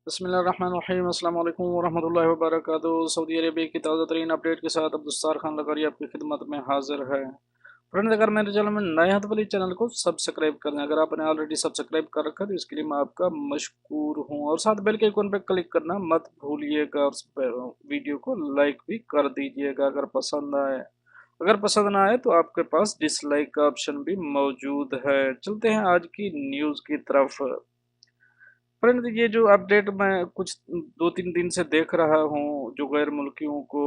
बिस्मिल्लाहिर्रहमानिर्रहीम। अस्सलाम वालेकुम वरहमतुल्लाहि वबरकातुहू। सऊदी अरेबिया की ताज़ा तरीन अपडेट के साथ अब्दुस्तार खान लगारी आपकी खिदमत में हाजिर है। फ्रेंड्स, अगर मेरे चैनल में नए हैं तो प्लीज़ चैनल को सब्सक्राइब कर दें। अगर आपने ऑलरेडी सब्सक्राइब कर रखा है तो इसके लिए मैं आपका मशकूर हूँ, और साथ बेल के आइकन पर क्लिक करना मत भूलिएगा, और वीडियो को लाइक भी कर दीजिएगा अगर पसंद ना आए तो आपके पास डिसलाइक का ऑप्शन भी मौजूद है। चलते हैं आज की न्यूज़ की तरफ। फ्रेंड्स, ये जो अपडेट मैं कुछ 2-3 दिन से देख रहा हूँ, जो गैर मुल्कियों को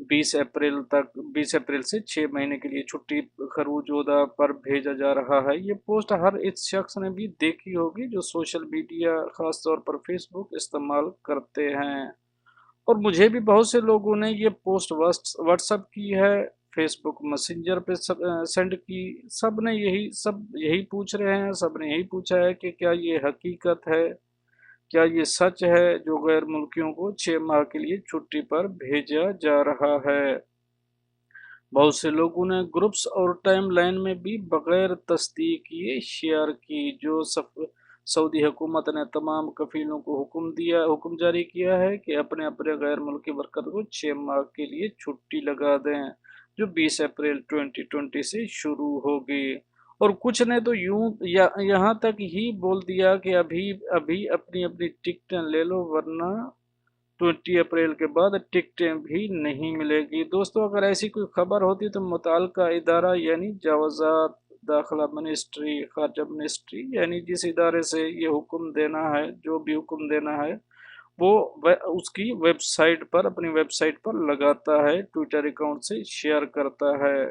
20 अप्रैल से 6 महीने के लिए छुट्टी खरबूजोदा पर भेजा जा रहा है। ये पोस्ट हर एक शख्स ने भी देखी होगी जो सोशल मीडिया, खास तौर पर फेसबुक इस्तेमाल करते हैं। और मुझे भी बहुत से लोगों ने ये पोस्ट व्हाट्सएप की है, फेसबुक मैसेंजर पे सेंड की। सब यही पूछ रहे हैं, सब ने यही पूछा है कि क्या ये हकीकत है, क्या ये सच है जो गैर मुल्कियों को 6 माह के लिए छुट्टी पर भेजा जा रहा है। बहुत से लोगों ने ग्रुप्स और टाइमलाइन में भी बगैर तस्दीक किए शेयर की। सऊदी हुकूमत ने तमाम कफीलों को हुक्म जारी किया है कि अपने अपने गैर मुल्की वर्कर को 6 माह के लिए छुट्टी लगा दें, जो 20 अप्रैल 2020 से शुरू होगी। और कुछ ने तो यहाँ तक ही बोल दिया कि अभी अभी अपनी अपनी टिकटें ले लो, वरना 20 अप्रैल के बाद टिकटें भी नहीं मिलेगी। दोस्तों, अगर ऐसी कोई खबर होती तो मुताल्लिका इदारा यानी जवाज़ात दाखिला मिनिस्ट्री, खारजा मिनिस्ट्री, यानी जिस इदारे से ये हुक्म देना है, जो भी हुक्म देना है, वो उसकी वेबसाइट पर, अपनी वेबसाइट पर लगाता है, ट्विटर अकाउंट से शेयर करता है।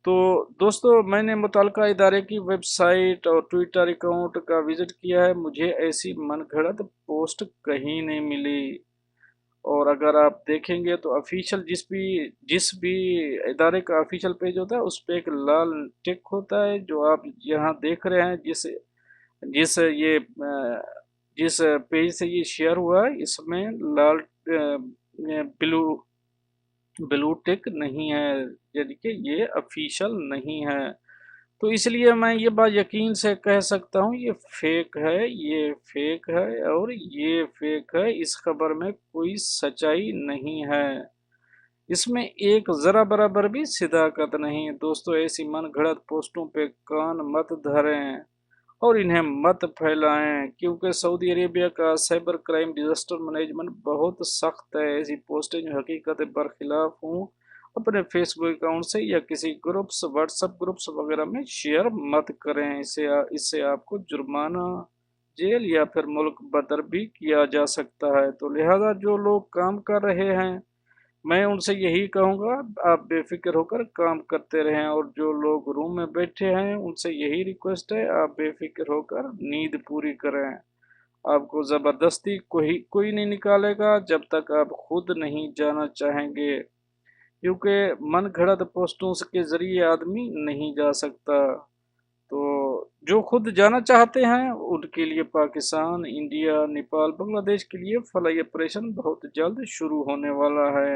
तो दोस्तों, मैंने मुतल्लिका इदारे की वेबसाइट और ट्विटर अकाउंट का विजिट किया है, मुझे ऐसी मनगढ़ंत पोस्ट कहीं नहीं मिली। और अगर आप देखेंगे तो ऑफिशियल जिस भी इदारे का ऑफिशियल पेज होता है, उस पे एक लाल टिक होता है, जो आप यहाँ देख रहे हैं। जिस ये जिस पेज से ये शेयर हुआ है, इसमें लाल ब्लू ब्लू टिक नहीं है, यानी कि ये ऑफिशियल नहीं है। तो इसलिए मैं ये बात यकीन से कह सकता हूँ, ये फेक है और ये फेक है। इस खबर में कोई सच्चाई नहीं है, इसमें एक जरा बराबर भी सिदाकत नहीं है। दोस्तों, ऐसी मन घड़त पोस्टों पे कान मत धरें और इन्हें मत फैलाएं, क्योंकि सऊदी अरेबिया का साइबर क्राइम डिजास्टर मैनेजमेंट बहुत सख्त है। ऐसी पोस्टें जो हकीकत बरखिलाफ हूँ, अपने फेसबुक अकाउंट से या किसी ग्रुप्स, व्हाट्सएप ग्रुप्स वगैरह में शेयर मत करें। इससे आपको जुर्माना, जेल या फिर मुल्क बदर भी किया जा सकता है। तो लिहाजा जो लोग काम कर रहे हैं, मैं उनसे यही कहूँगा, आप बेफिक्र होकर काम करते रहें। और जो लोग रूम में बैठे हैं, उनसे यही रिक्वेस्ट है, आप बेफिक्र होकर नींद पूरी करें। आपको ज़बरदस्ती कोई नहीं निकालेगा जब तक आप खुद नहीं जाना चाहेंगे, क्योंकि मन घड़त पोस्टों के ज़रिए आदमी नहीं जा सकता। तो जो खुद जाना चाहते हैं, उनके लिए पाकिस्तान, इंडिया, नेपाल, बांग्लादेश के लिए फ्लाई ऑपरेशन बहुत जल्द शुरू होने वाला है,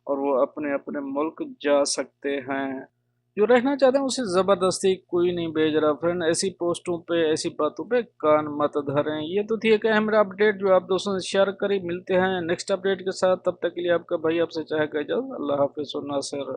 और वो अपने अपने मुल्क जा सकते हैं। जो रहना चाहते हैं उसे ज़बरदस्ती कोई नहीं भेज रहा। फ्रेंड, ऐसी पोस्टों पे, ऐसी बातों पे कान मत धरें। ये तो थी एक अहम अपडेट जो आप दोस्तों से शेयर करी। मिलते हैं नेक्स्ट अपडेट के साथ, तब तक के लिए आपका भाई आपसे चाहेगा इजाज़त। अल्लाह हाफिज़। नासिर।